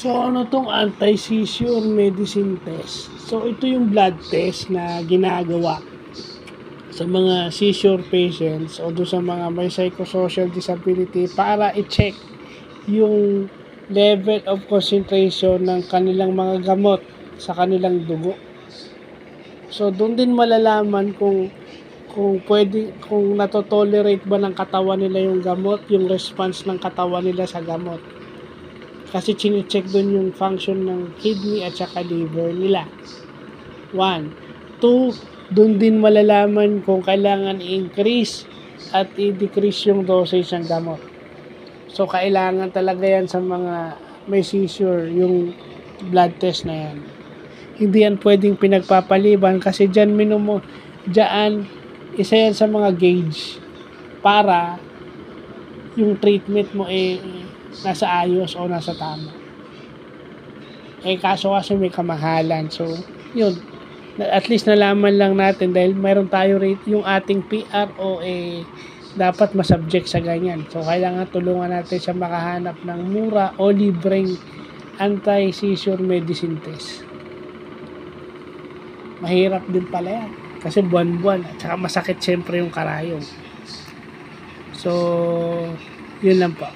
So, ano tong anti-seizure medicine test? So, ito yung blood test na ginagawa sa mga seizure patients o doon sa mga may psychosocial disability para i-check yung level of concentration ng kanilang mga gamot sa kanilang dugo. So, doon din malalaman kung pwede, kung natotolerate ba ng katawan nila yung gamot, yung response ng katawan nila sa gamot. Kasi chine-check doon yung function ng kidney at saka liver nila. 1. 2, doon din malalaman kung kailangan i-increase at i-decrease yung dosage ng gamot. So, kailangan talaga yan sa mga may seizure, yung blood test na yan. Hindi yan pwedeng pinagpapaliban kasi dyan isa yan sa mga gauge para yung treatment mo nasa ayos o nasa tama. Kaso kasi may kamahalan. So, yun. At least nalaman lang natin dahil mayroon tayo rate yung ating PRO dapat masubject sa ganyan. So, kailangan tulungan natin siya makahanap ng mura o libreng anti-seizure medicine test. Mahirap din pala yan. Kasi buwan-buwan at saka masakit siyempre yung karayom. So, yun lang po.